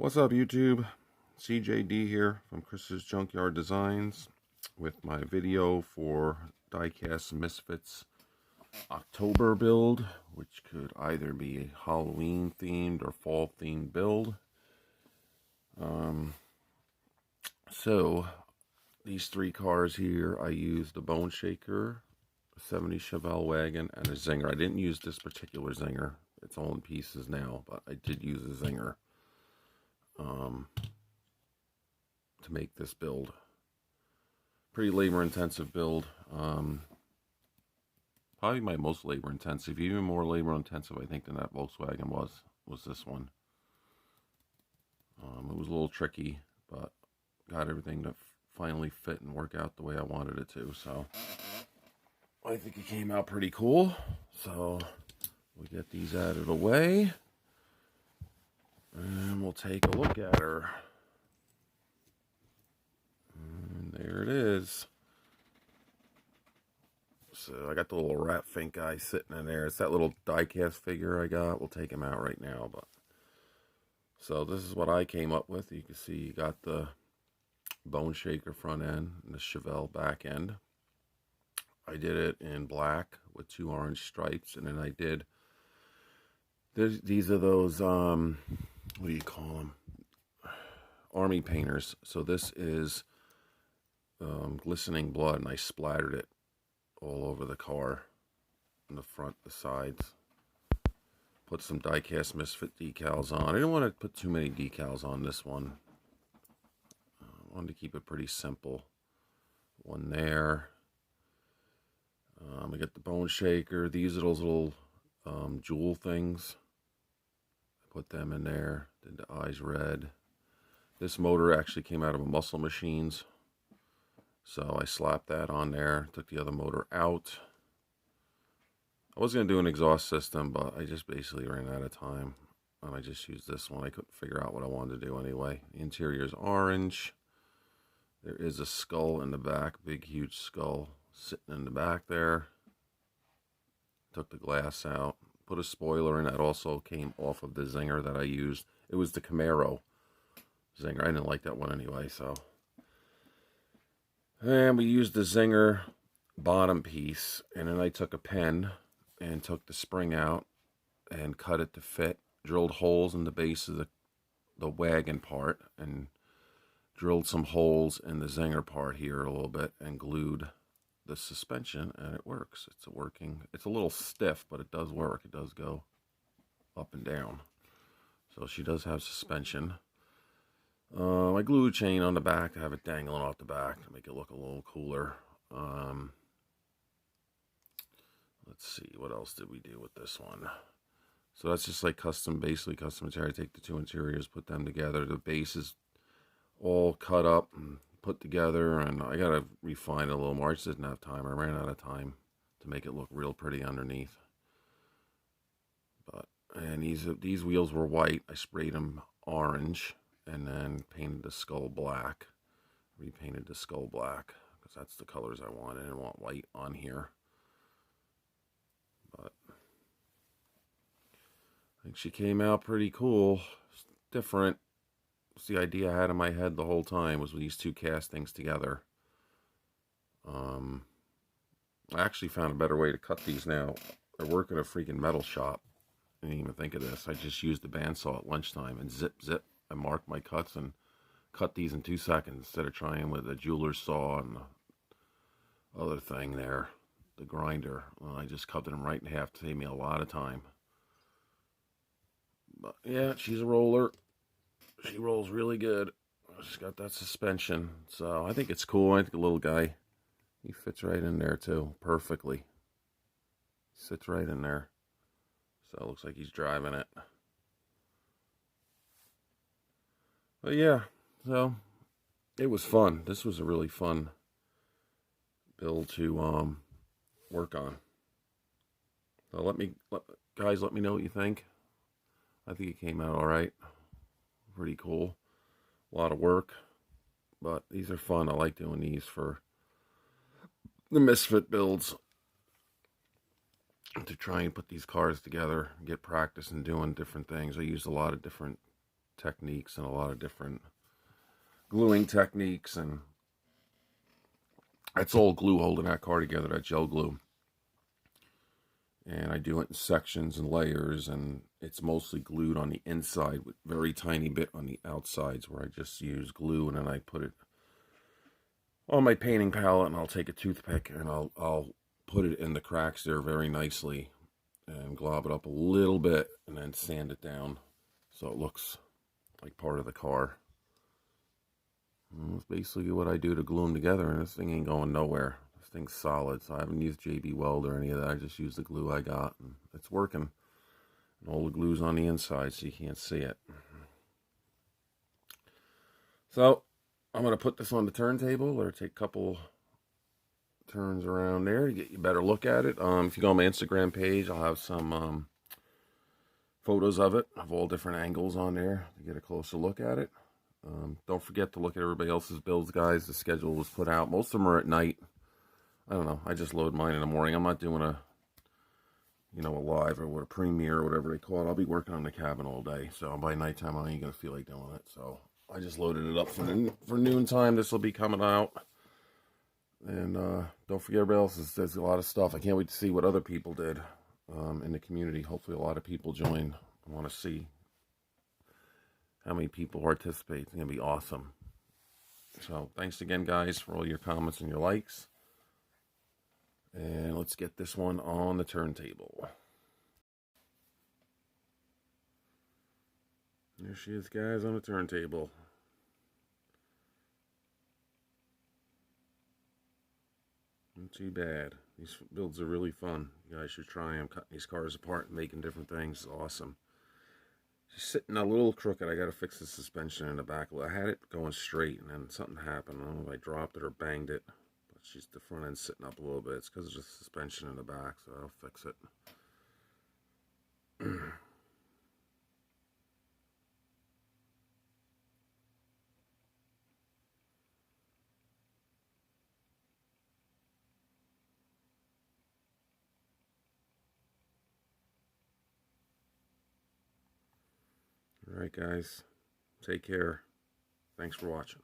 What's up, YouTube? CJD here from Chris's Junkyard Designs with my video for Diecast Misfits October build, which could either be a Halloween themed or fall themed build. So these three cars here, I used the Bone Shaker, a 70 Chevelle wagon, and a Zinger. I didn't use this particular Zinger. It's all in pieces now, but I did use a Zinger to make this build. Pretty labor intensive build. Probably my most labor intensive, even more labor intensive I think than that Volkswagen was this one. It was a little tricky, but got everything to finally fit and work out the way I wanted it to. So I think it came out pretty cool. So we'll get these out of the way and we'll take a look at her. And there it is. So I got the little rat fink guy sitting in there. It's that little die-cast figure I got. We'll take him out right now. But so this is what I came up with. You can see you got the Bone Shaker front end and the Chevelle back end. I did it in black with 2 orange stripes, and then I did these are those what do you call them? Army painters. So this is glistening blood, and I splattered it all over the car, in the front, the sides. Put some Diecast Misfit decals on. I didn't want to put too many decals on this one. I wanted to keep it pretty simple. One there. I got the Bone Shaker. These are those little jewel things. I put them in there. Did the eyes red. This motor actually came out of a Muscle Machines. So I slapped that on there, took the other motor out. I was going to do an exhaust system, but I just basically ran out of time. And I just used this one. I couldn't figure out what I wanted to do anyway. The interior is orange. There is a skull in the back, big huge skull sitting in the back there. Took the glass out. Put a spoiler in. That also came off of the Zinger that I used. It was the Camaro Zinger. I didn't like that one anyway, so... And we used the Zinger bottom piece, and then I took a pen and took the spring out and cut it to fit. Drilled holes in the base of the wagon part, and drilled some holes in the Zinger part here a little bit, and glued the suspension, and it works. It's a little stiff, but it does work. It does go up and down. So she does have suspension. I glued a chain on the back to have it dangling off the back to make it look a little cooler. Let's see, what else did we do with this one? So that's just like basically custom interior. Take the 2 interiors, put them together. The base is all cut up and put together, and I gotta refine it a little more. I just didn't have time. I ran out of time to make it look real pretty underneath. And these wheels were white. I sprayed them orange. And then painted the skull black. Repainted the skull black because that's the colors I wanted. I didn't want white on here. But I think she came out pretty cool. It's different. It's the idea I had in my head the whole time, was with these 2 castings together. I actually found a better way to cut these now. I work at a freaking metal shop. I didn't even think of this. I just used the bandsaw at lunchtime and zip. I marked my cuts and cut these in 2 seconds instead of trying with a jeweler's saw and the other thing there, the grinder. Well, I just cut them right in half to save me a lot of time. But yeah, she's a roller. She rolls really good. She's got that suspension. So I think it's cool. I think the little guy, he fits right in there too, perfectly. Sits right in there. So it looks like he's driving it. But yeah, so it was fun. This was a really fun build to work on. So guys, let me know what you think. I think it came out all right. Pretty cool. A lot of work, but these are fun. I like doing these for the Misfit builds, to try and put these cars together and get practice and doing different things. I used a lot of different techniques and a lot of different gluing techniques, and it's all glue holding that car together, that gel glue. And I do it in sections and layers, and it's mostly glued on the inside with very tiny bit on the outsides where I just use glue, and then I put it on my painting palette, and I'll take a toothpick and I'll put it in the cracks there very nicely and glob it up a little bit and then sand it down so it looks like part of the car. And that's basically what I do to glue them together, and this thing ain't going nowhere. This thing's solid, so I haven't used JB Weld or any of that. I just used the glue I got, and it's working. And all the glue's on the inside, so you can't see it. So I'm going to put this on the turntable, or take a couple turns around there to get you a better look at it. If you go on my Instagram page, I'll have some photos of it, of all different angles on there to get a closer look at it. Don't forget to look at everybody else's builds, guys. The schedule was put out. Most of them are at night. I don't know. I just load mine in the morning. I'm not doing a live or what, a premiere or whatever they call it. I'll be working on the cabin all day. So by nighttime, I ain't going to feel like doing it. So I just loaded it up for noontime. This will be coming out. And don't forget, everybody else, there's a lot of stuff. I can't wait to see what other people did in the community. Hopefully a lot of people join. I want to see how many people participate. It's going to be awesome. So thanks again, guys, for all your comments and your likes. And let's get this one on the turntable. There she is, guys, on the turntable. Not too bad. These builds are really fun. You guys should try them. Cutting these cars apart and making different things is awesome. She's sitting a little crooked. I got to fix the suspension in the back. Well, I had it going straight, and then something happened. I don't know if I dropped it or banged it. But she's the front end sitting up a little bit. It's because of the suspension in the back, so I'll fix it. All right, guys. Take care. Thanks for watching.